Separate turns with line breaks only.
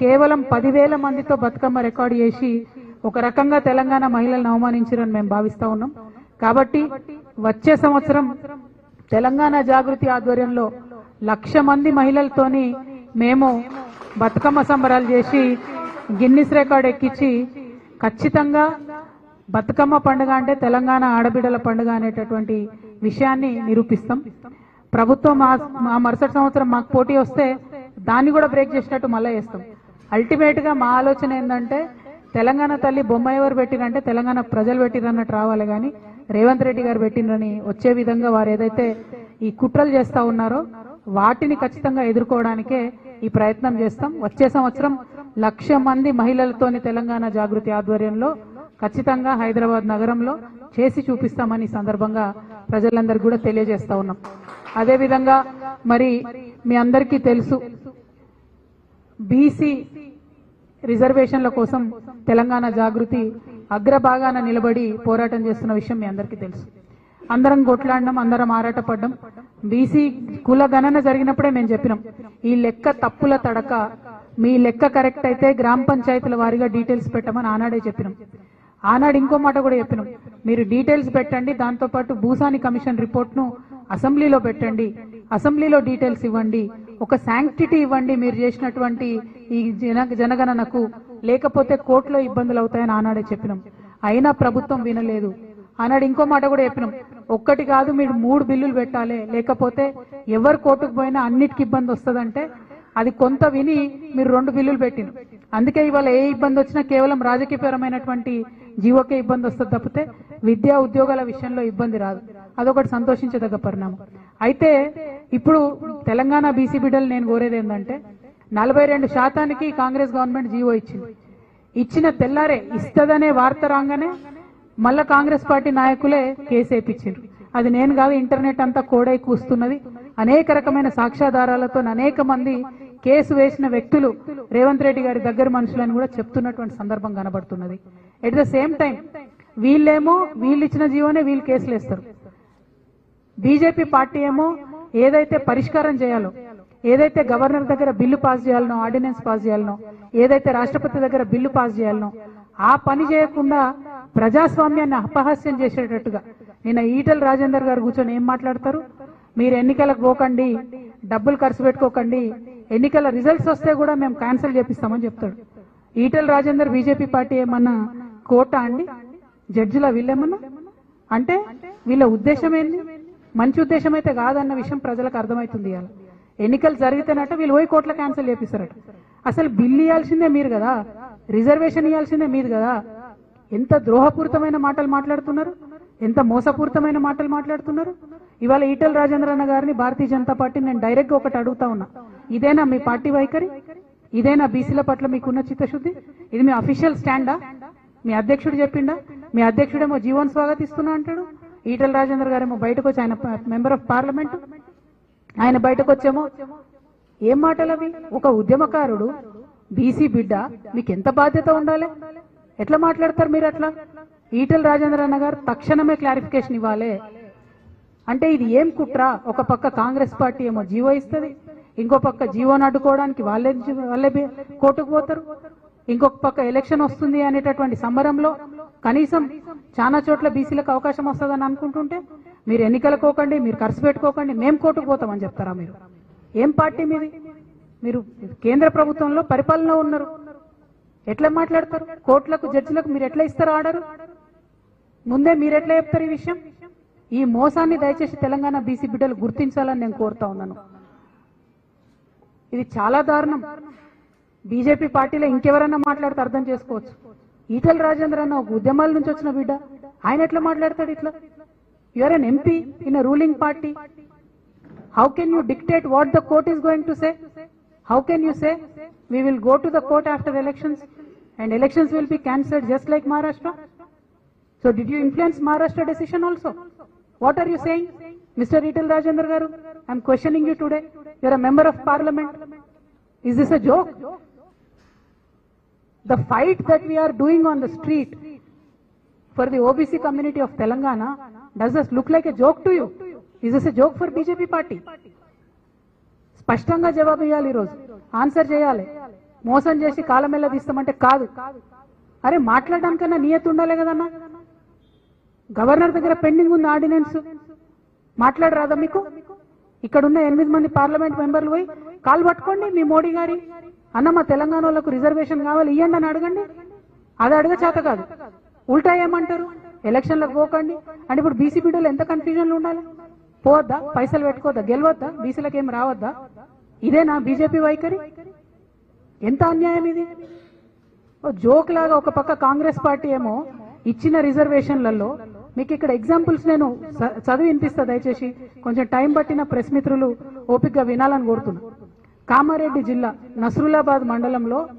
కేవలం 10,000 మందితో బతుకమ్మ రికార్డు చేసి ఒక రకంగా తెలంగాణ మహిళలను అవమానించారని మేము భావిస్తా ఉన్నాం. కాబట్టి వచ్చే సంవత్సరం తెలంగాణ జాగృతి ఆధ్వర్యంలో 1,00,000 మంది మహిళలతోని మేము బతుకమ్మ సంబరాలు చేసి గిన్నిస్ రికార్డ్ ఎక్కించి ఖచ్చితంగా బతుకమ్మ పండుగ అంటే తెలంగాణ ఆడబిడ్డల పండుగ అనేటటువంటి విషయాన్ని నిరూపిస్తాం. ప్రభుత్వం మా మరుసటి సంవత్సరం మాకు పోటీ వస్తే దాన్ని కూడా బ్రేక్ చేసినట్టు మళ్ళీ చేస్తాం. అల్టిమేట్ గా మా ఆలోచన ఏంటంటే తెలంగాణ తల్లి బొమ్మ ఎవరు పెట్టిరంటే తెలంగాణ ప్రజలు పెట్టిరన్నట్టు రావాలి, కానీ రేవంత్ రెడ్డి గారు పెట్టినని వచ్చే విధంగా వారు ఏదైతే ఈ కుట్రలు చేస్తా ఉన్నారో వాటిని ఖచ్చితంగా ఎదుర్కోవడానికే ఈ ప్రయత్నం చేస్తాం. వచ్చే సంవత్సరం 1,00,000 మంది మహిళలతోని తెలంగాణ జాగృతి ఆధ్వర్యంలో ఖచ్చితంగా హైదరాబాద్ నగరంలో చేసి చూపిస్తామని సందర్భంగా ప్రజలందరికీ కూడా తెలియజేస్తా ఉన్నాం. అదేవిధంగా మరి మీ అందరికీ తెలుసు, బీసీ రిజర్వేషన్ల కోసం తెలంగాణ జాగృతి అగ్రభాగాన నిలబడి పోరాటం చేస్తున్న విషయం మీ అందరికీ తెలుసు. అందరం కొట్లాడినాం, అందరం ఆరాటపడ్డాం. బీసీ కుల గణన జరిగినప్పుడే మేము చెప్పినాం, ఈ లెక్క తప్పుల తడక, మీ లెక్క కరెక్ట్ అయితే గ్రామ పంచాయతీల వారీగా డీటెయిల్స్ పెట్టమని ఆనాడే చెప్పినాం. ఆనాడు ఇంకో మాట కూడా చెప్పినాం, మీరు డీటెయిల్స్ పెట్టండి, దాంతోపాటు భూసాని కమిషన్ రిపోర్ట్ను అసెంబ్లీలో పెట్టండి, అసెంబ్లీలో డీటెయిల్స్ ఇవ్వండి, ఒక శాంక్టిటీ ఇవ్వండి మీరు చేసినటువంటి ఈ జనగణనకు, లేకపోతే కోర్టులో ఇబ్బందులు అవుతాయని ఆనాడే చెప్పినాం. అయినా ప్రభుత్వం వినలేదు. ఆనాడు ఇంకో మాట కూడా చెప్పినాం, ఒక్కటి కాదు మీరు 3 బిల్లులు పెట్టాలి, లేకపోతే ఎవరు కోర్టుకు పోయినా అన్నిటికీ ఇబ్బంది వస్తుందంటే అది కొంత విని మీరు 2 బిల్లులు పెట్టినారు. అందుకే ఇవాళ ఏ ఇబ్బంది వచ్చినా కేవలం రాజకీయపరమైనటువంటి జీవోకే ఇబ్బంది వస్తుంది తప్పితే విద్యా ఉద్యోగాల విషయంలో ఇబ్బంది రాదు. అదొకటి సంతోషించదగ్గ పరిణామం. అయితే ఇప్పుడు తెలంగాణ బీసీ బిడ్డలు నేను కోరేది ఏంటంటే 42% కాంగ్రెస్ గవర్నమెంట్ జీవో ఇచ్చింది. ఇచ్చిన తెల్లారే ఇస్తదనే వార్త రాగానే మళ్ళా కాంగ్రెస్ పార్టీ నాయకులే కేసు వేయించారు. అది నేను కాదు, ఇంటర్నెట్ అంతా కోడై కూస్తున్నది. అనేక రకమైన సాక్ష్యాధారాలతో అనేక మంది కేసు వేసిన వ్యక్తులు రేవంత్ రెడ్డి గారి దగ్గర మనుషులని కూడా చెప్తున్నటువంటి సందర్భం కనబడుతున్నది. ఎట్ ద సేమ్ టైం వీళ్ళేమో వీళ్ళు ఇచ్చిన జీవోనే వీళ్ళు కేసులు వేస్తారు. బీజేపీ పార్టీ ఏమో ఏదైతే పరిష్కారం చేయాలో, ఏదైతే గవర్నర్ దగ్గర బిల్లు పాస్ చేయాలనో, ఆర్డినెన్స్ పాస్ చేయాలనో, ఏదైతే రాష్ట్రపతి దగ్గర బిల్లు పాస్ చేయాలనో ఆ పని చేయకుండా ప్రజాస్వామ్యాన్ని అపహాస్యం చేసేటట్టుగా నిన్న ఈటెల రాజేందర్ గారు కూర్చొని ఏం మాట్లాడతారు, మీరు ఎన్నికలకు పోకండి, డబ్బులు ఖర్చు పెట్టుకోకండి, ఎన్నికల రిజల్ట్స్ వస్తే కూడా మేము క్యాన్సిల్ చేపిస్తామని చెప్తాడు. ఈటెల రాజేందర్ బీజేపీ పార్టీ ఏమన్నా కోట అండి, జడ్జిల వీళ్ళేమన్నా అంటే వీళ్ళ ఉద్దేశం ఏంది? మంచి ఉద్దేశం అయితే కాదన్న విషయం ప్రజలకు అర్థమవుతుంది. ఇవాళ ఎన్నికలు జరిగితేనట వీళ్ళు పోయి కోట్ల క్యాన్సిల్ చేపిస్తారట. అసలు బిల్లు ఇవ్వాల్సిందే మీరు కదా, రిజర్వేషన్ ఇవ్వాల్సిందే మీరు కదా. ఎంత ద్రోహపూరితమైన మాటలు మాట్లాడుతున్నారు, ఎంత మోసపూరితమైన మాటలు మాట్లాడుతున్నారు. ఇవాళ ఈటెల రాజేంద్ర అన్న గారిని భారతీయ జనతా పార్టీ నేను డైరెక్ట్ గా ఒకటి అడుగుతా ఉన్నా, ఇదేనా మీ పార్టీ వైఖరి? ఇదేనా బీసీల పట్ల మీకున్న చిత్తశుద్ధి? ఇది మీ అఫీషియల్ స్టాండా? మీ అధ్యక్షుడు చెప్పిండా? మీ అధ్యక్షుడేమో జీవన్ స్వాగతిస్తున్నా అంటాడు, ఈటెల రాజేంద్ర గారేమో బయటకు వచ్చి, ఆయన మెంబర్ ఆఫ్ పార్లమెంట్, ఆయన బయటకు వచ్చేమో ఏం మాటలు అవి? ఒక ఉద్యమకారుడు, బీసీ బిడ్డ, మీకు ఎంత బాధ్యత ఉండాలి? ఎట్లా మాట్లాడతారు మీరు అట్లా? ఈటెల రాజేంద్ర అన్న గారు తక్షణమే క్లారిఫికేషన్ ఇవ్వాలి. అంటే ఇది ఏం కుట్ర? ఒక పక్క కాంగ్రెస్ పార్టీ ఏమో జీవో ఇస్తుంది, ఇంకో పక్క జీవోను అడ్డుకోవడానికి వాళ్ళే కోర్టుకు పోతారు, ఇంకొక పక్క ఎలక్షన్ వస్తుంది అనేటటువంటి సంబరంలో కనీసం చాలా చోట్ల బీసీలకు అవకాశం వస్తుందని అనుకుంటుంటే మీరు ఎన్నికలకు పోకండి, మీరు ఖర్చు పెట్టుకోకండి, మేము కోర్టుకు పోతామని చెప్తారా? మీరు ఏం పార్టీ మీది? మీరు కేంద్ర ప్రభుత్వంలో పరిపాలన ఉన్నారు, ఎట్లా మాట్లాడతారు? కోర్టులకు జడ్జిలకు మీరు ఎట్లా ఇస్తారు ఆర్డరు? ముందే మీరు ఎట్లా చెప్తారు ఈ విషయం? ఈ మోసాన్ని దయచేసి తెలంగాణ బీసీ బిడ్డలు గుర్తించాలని నేను కోరుతా ఉన్నాను. ఇది చాలా దారుణం. బీజేపీ పార్టీలో ఇంకెవరన్నా మాట్లాడితే అర్థం చేసుకోవచ్చు. ఈటెల రాజేంద్ర అన్న ఒక ఉద్యమాల నుంచి వచ్చిన బిడ్డ, ఆయన ఎట్లా మాట్లాడతాడు ఇట్లా? You are an MP in a ruling party. How can you dictate what the court is going to say? How can you say we will go to the court after elections and elections will be cancelled just like Maharashtra? So did you influence Maharashtra decision also? What are you saying, Mr. Etal Rajendra Garu? I am questioning you today. You are a member of parliament. Is this a joke? The fight that we are doing on the street for the OBC community of Telangana, does this look like a joke to you? Is this a joke for BJP party? స్పష్టంగా జవాబు ఇవ్వాలి, ఈరోజు answer చేయాలి. మోసం చేసి కాలమెల్ల తీస్తామంటే కాదు. అరే మాట్లాడడానికన్నా నియత ఉండాలి కదన్నా. గవర్నర్ దగ్గర పెండింగ్ ఉంది ఆర్డినెన్స్, మాట్లాడరాదా మీకు? ఇక్కడ ఉన్న 8 మంది పార్లమెంట్ మెంబర్లు పోయి కాలు పట్టుకోండి మీ మోడీ గారి, అన్న మా తెలంగాణ వాళ్ళకు రిజర్వేషన్ కావాలి ఇవ్వండి అని అడగండి. అది అడగ చేత కాదు, ఉల్టా ఏమంటారు ఎలక్షన్లకు పోకండి అంటే. ఇప్పుడు బీసీ బిడ్డలు ఎంత కన్ఫ్యూజన్లు ఉండాలి? పోవద్దా? పైసలు పెట్టుకోవద్దా? గెలవద్దా? బీసీలకు ఏం రావద్దా? ఇదేనా బీజేపీ వైఖరి? ఎంత అన్యాయం ఇది! జోక్ లాగా ఒక పక్క కాంగ్రెస్ పార్టీ ఏమో ఇచ్చిన రిజర్వేషన్లలో, మీకు ఇక్కడ ఎగ్జాంపుల్స్ నేను చదివి వినిపిస్తా, దయచేసి కొంచెం టైం పట్టిన ప్రెస్ మిత్రులు ఓపికగా వినాలని కోరుతున్నా. కామారెడ్డి జిల్లా నస్రులాబాద్ మండలంలో